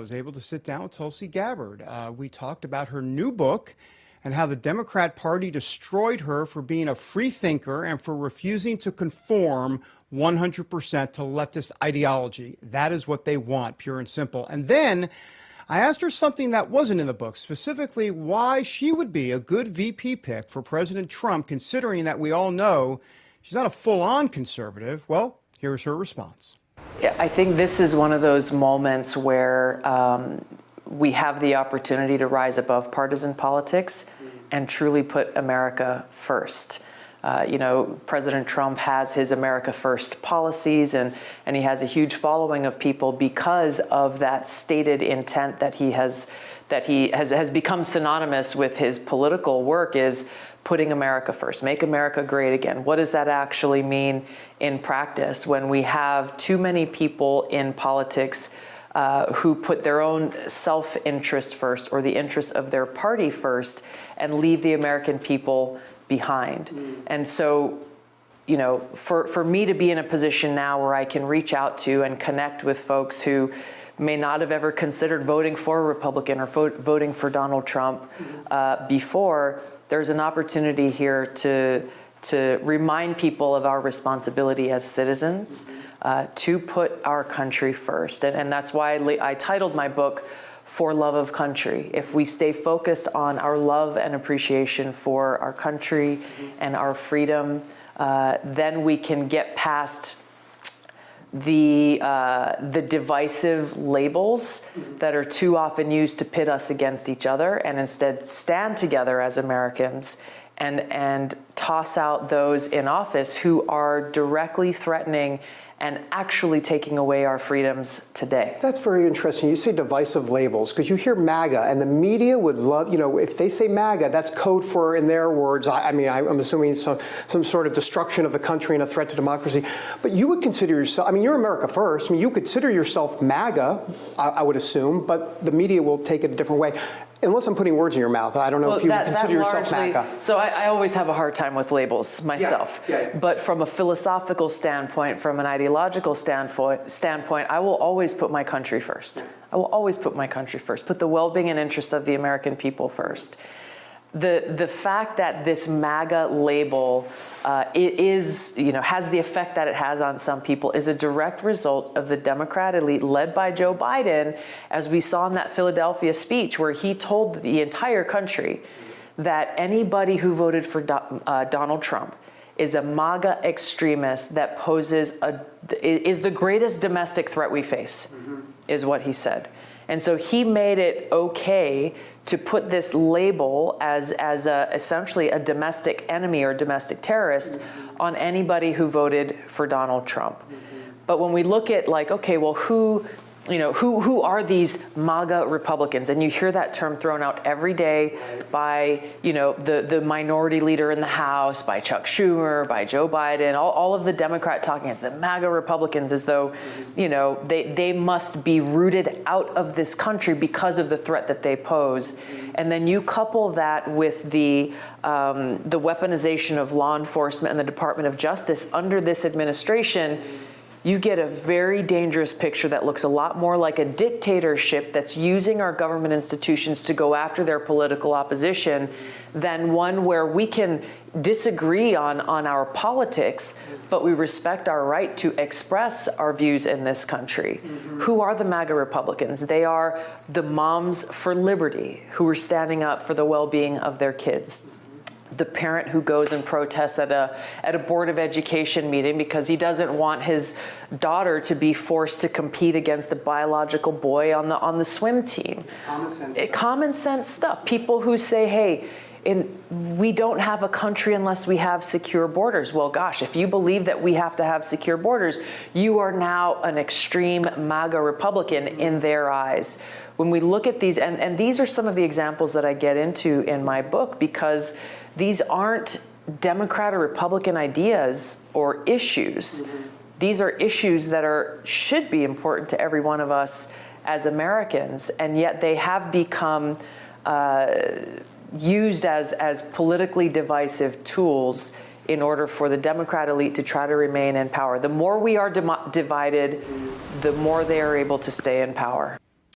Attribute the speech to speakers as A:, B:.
A: was able to sit down with Tulsi Gabbard. We talked about her new book and how the Democrat Party destroyed her for being a free thinker and for refusing to conform 100% to leftist ideology. That is what they want, pure and simple. And then I asked her something that wasn't in the book, specifically why she would be a good VP pick for President Trump, considering that we all know she's not a full-on conservative. Well, here's her response.
B: I think this is one of those moments where we have the opportunity to rise above partisan politics and truly put America first. President Trump has his America First policies, and he has a huge following of people because of that stated intent that he has become synonymous with his political work, is putting America first, make America great again. What does that actually mean in practice when we have too many people in politics who put their own self-interest first or the interests of their party first and leave the American people behind? And so, for me to be in a position now where I can reach out to and connect with folks who may not have ever considered voting for a Republican or voting for Donald Trump before, there's an opportunity here to remind people of our responsibility as citizens to put our country first. And that's why I titled my book, For Love of Country. If we stay focused on our love and appreciation for our country and our freedom, then we can get past the divisive labels that are too often used to pit us against each other, and instead stand together as Americans and toss out those in office who are directly threatening and actually taking away our freedoms today.
C: That's very interesting. You say divisive labels, because you hear MAGA, and the media would love, if they say MAGA, that's code for, in their words, I'm assuming some sort of destruction of the country and a threat to democracy. But you would consider yourself, you're America First. You consider yourself MAGA, I would assume, but the media will take it a different way. Unless I'm putting words in your mouth, I don't know if you consider yourself MAGA.
B: So I always have a hard time with labels myself.
C: Yeah.
B: But from a philosophical standpoint, from an ideological standpoint, I will always put my country first. I will always put my country first, put the well-being and interests of the American people first. The fact that this MAGA label has the effect that it has on some people is a direct result of the Democrat elite led by Joe Biden, as we saw in that Philadelphia speech where he told the entire country that anybody who voted for Donald Trump is a MAGA extremist that is the greatest domestic threat we face, is what he said. And so he made it okay to put this label as essentially a domestic enemy or domestic terrorist on anybody who voted for Donald Trump. But when we look at who are these MAGA Republicans? And you hear that term thrown out every day by, the minority leader in the House, by Chuck Schumer, by Joe Biden, all of the Democrat talking as the MAGA Republicans, as though, they must be rooted out of this country because of the threat that they pose. And then you couple that with the weaponization of law enforcement and the Department of Justice under this administration, you get a very dangerous picture that looks a lot more like a dictatorship that's using our government institutions to go after their political opposition than one where we can disagree on our politics, but we respect our right to express our views in this country. Who are the MAGA Republicans? They are the moms for liberty who are standing up for the well-being of their kids. The parent who goes and protests at a Board of Education meeting because he doesn't want his daughter to be forced to compete against a biological boy on the swim team. Common sense stuff. People who say, hey, we don't have a country unless we have secure borders. Well, gosh, if you believe that we have to have secure borders, you are now an extreme MAGA Republican in their eyes. When we look at these, and these are some of the examples that I get into in my book, because these aren't Democrat or Republican ideas or issues. These are issues that should be important to every one of us as Americans, and yet they have become used as politically divisive tools in order for the Democrat elite to try to remain in power. The more we are divided, the more they are able to stay in power.